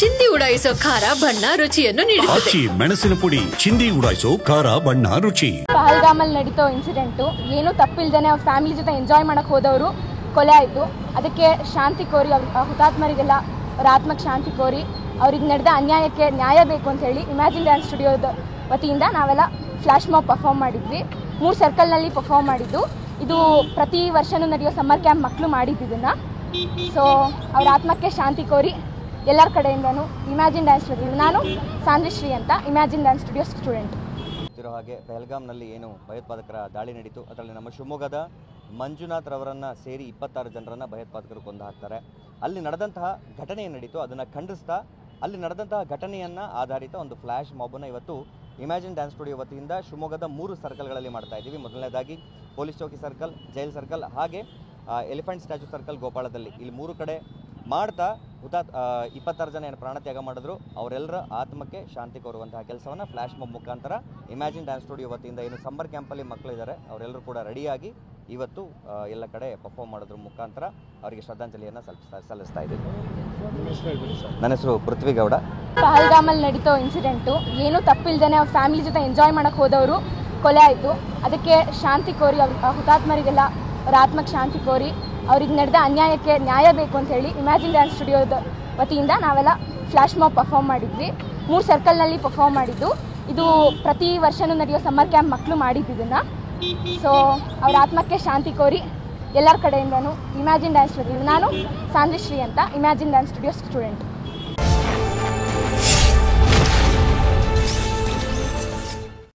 ಚಿಂದಿ ಉಡಾಯಿಸೋ ಖಾರ ಬಣ್ಣ ರುಚಿಯನ್ನು ನೀಡುತ್ತದೆ. ಮೆಣಸಿನ ಪುಡಿ ಚಿಂದಿ ಉಡಾಯಿಸೋ ಖಾರ ಬಣ್ಣ ರುಚಿ. ಪಹಲ್ಗಾಮಲ್ಲಿ ನಡೀತೋ ಇನ್ಸಿಡೆಂಟು ಏನು ತಪ್ಪಿಲ್ದೇನೆ ಅವ್ರ ಫ್ಯಾಮಿಲಿ ಜೊತೆ ಎಂಜಾಯ್ ಮಾಡಕ್ಕೆ ಹೋದವರು ಕೊಲೆ ಆಯಿತು. ಅದಕ್ಕೆ ಶಾಂತಿ ಕೋರಿ ಅವ್ರ ಹುತಾತ್ಮರಿಗೆಲ್ಲ ಅವ್ರ ಆತ್ಮಕ್ಕೆ ಶಾಂತಿ ಕೋರಿ ಅವ್ರಿಗೆ ನಡೆದ ಅನ್ಯಾಯಕ್ಕೆ ನ್ಯಾಯ ಬೇಕು ಅಂತ ಹೇಳಿ ಇಮ್ಯಾಜಿನ್ ಡ್ಯಾನ್ಸ್ ಸ್ಟುಡಿಯೋದ ವತಿಯಿಂದ ನಾವೆಲ್ಲ ಫ್ಲ್ಯಾಶ್ ಮಾಬ್ ಪರ್ಫಾರ್ಮ್ ಮಾಡಿದ್ವಿ. 3 ಸರ್ಕಲ್ನಲ್ಲಿ ಪರ್ಫಾರ್ಮ್ ಮಾಡಿದ್ದು. ಇದು ಪ್ರತಿ ವರ್ಷವೂ ನಡೆಯೋ ಸಮ್ಮರ್ ಕ್ಯಾಂಪ್ ಮಕ್ಕಳು ಮಾಡಿದ್ದಿದ್ದನ್ನು. ಸೊ ಅವ್ರ ಆತ್ಮಕ್ಕೆ ಶಾಂತಿ ಕೋರಿ ಎಲ್ಲರ ಕಡೆಯಿಂದನೂ ಇಮ್ಯಾಜಿನ್ ಡ್ಯಾನ್ಸ್ ಸ್ಟುಡಿಯೋ, ನಾನು ಸಾಂದ್ರಿಶ್ರೀ ಅಂತ, ಇಮ್ಯಾಜಿನ್ ಡ್ಯಾನ್ಸ್ ಸ್ಟುಡಿಯೋ ಸ್ಟೂಡೆಂಟ್. ಹಾಗೆ ಪಹಲ್ಗಾಮ್ನಲ್ಲಿ ಏನು ಭಯೋತ್ಪಾದಕರ ದಾಳಿ ನಡೀತು, ಅದರಲ್ಲಿ ನಮ್ಮ ಶಿವಮೊಗ್ಗದ ಮಂಜುನಾಥ್ ರವರನ್ನು ಸೇರಿ 26 ಜನರನ್ನು ಭಯೋತ್ಪಾದಕರು ಕೊಂದು ಹಾಕ್ತಾರೆ. ಅಲ್ಲಿ ನಡೆದಂತಹ ಘಟನೆ ಏನು ನಡೀತು ಅದನ್ನು ಖಂಡಿಸ್ತಾ ಅಲ್ಲಿ ನಡೆದಂತಹ ಘಟನೆಯನ್ನು ಆಧಾರಿತ ಒಂದು ಫ್ಲ್ಯಾಶ್ ಮಾಬನ್ನು ಇವತ್ತು ಇಮ್ಯಾಜಿನ್ ಡ್ಯಾನ್ಸ್ ಸ್ಟುಡಿಯೋ ವತಿಯಿಂದ ಶಿವಮೊಗ್ಗದ 3 ಸರ್ಕಲ್ಗಳಲ್ಲಿ ಮಾಡ್ತಾ ಇದ್ದೀವಿ. ಮೊದಲನೇದಾಗಿ ಪೊಲೀಸ್ ಚೌಕಿ ಸರ್ಕಲ್, ಜೈಲ್ ಸರ್ಕಲ್, ಹಾಗೆ ಎಲಿಫೆಂಟ್ ಸ್ಟ್ಯಾಚ್ಯೂ ಸರ್ಕಲ್ ಗೋಪಾಳದಲ್ಲಿ, ಇಲ್ಲಿ 3 ಕಡೆ ಮಾಡ್ತಾ 26 ಜನ ಏನು ಪ್ರಾಣತ್ಯಾಗ ಮಾಡಿದ್ರು ಅವರೆಲ್ಲರ ಆತ್ಮಕ್ಕೆ ಶಾಂತಿ ಕೋರುವಂತಹ ಕೆಲಸವನ್ನು ಫ್ಲ್ಯಾಶ್ ಮಾಬ್ ಮುಖಾಂತರ ಇಮ್ಯಾಜಿನ್ ಡ್ಯಾನ್ಸ್ ಸ್ಟುಡಿಯೋ ವತಿಯಿಂದ ಏನು ಸಮ್ಮರ್ ಕ್ಯಾಂಪಲ್ಲಿ ಮಕ್ಕಳು ಇದ್ದಾರೆ ಅವರೆಲ್ಲರೂ ಕೂಡ ರೆಡಿಯಾಗಿ ಇವತ್ತು ಎಲ್ಲ ಕಡೆ ಪರ್ಫಾರ್ಮ್ ಮಾಡೋದ್ರ ಮುಖಾಂತರ ಅವರಿಗೆ ಶ್ರದ್ಧಾಂಜಲಿಯನ್ನು ಸಲ್ಲಿಸ್ತಾ ಇದ್ದೀವಿ. ನನ್ನ ಹೆಸರು ಪೃಥ್ವಿಗೌಡ. ಪಹಲ್ಗಾಮಲ್ಲಿ ನಡೀತೋ ಇನ್ಸಿಡೆಂಟು ಏನು ತಪ್ಪಿಲ್ದೇನೆ ಅವ್ರ ಫ್ಯಾಮಿಲಿ ಜೊತೆ ಎಂಜಾಯ್ ಮಾಡಕ್ಕೆ ಹೋದವರು ಕೊಲೆ ಆಯಿತು. ಅದಕ್ಕೆ ಶಾಂತಿ ಕೋರಿ ಅವ್ರ ಹುತಾತ್ಮರಿಗೆಲ್ಲ ಅವ್ರ ಆತ್ಮಕ್ಕೆ ಶಾಂತಿ ಕೋರಿ ಅವ್ರಿಗೆ ನಡೆದ ಅನ್ಯಾಯಕ್ಕೆ ನ್ಯಾಯ ಬೇಕು ಅಂತ ಹೇಳಿ ಇಮ್ಯಾಜಿನ್ ಡ್ಯಾನ್ಸ್ ಸ್ಟುಡಿಯೋದ ವತಿಯಿಂದ ನಾವೆಲ್ಲ ಫ್ಲ್ಯಾಶ್ ಮಾಬ್ ಪರ್ಫಾರ್ಮ್ ಮಾಡಿದ್ವಿ. 3 ಸರ್ಕಲ್ನಲ್ಲಿ ಪರ್ಫಾರ್ಮ್ ಮಾಡಿದ್ದು. ಇದು ಪ್ರತಿ ವರ್ಷವೂ ನಡೆಯೋ ಸಮ್ಮರ್ ಕ್ಯಾಂಪ್ ಮಕ್ಕಳು ಮಾಡಿದ್ದಿದ್ದನ್ನು. ಸೊ ಅವ್ರ ಆತ್ಮಕ್ಕೆ ಶಾಂತಿ ಕೋರಿ ಎಲ್ಲರ ಕಡೆಯಿಂದನೂ ಇಮ್ಯಾಜಿನ್ ಡ್ಯಾನ್ಸ್ ಸ್ಟುಡಿಯೋ, ನಾನು ಸಾಂದ್ರಿಶ್ರೀ ಅಂತ, ಇಮ್ಯಾಜಿನ್ ಡ್ಯಾನ್ಸ್ ಸ್ಟುಡಿಯೋ ಸ್ಟೂಡೆಂಟ್.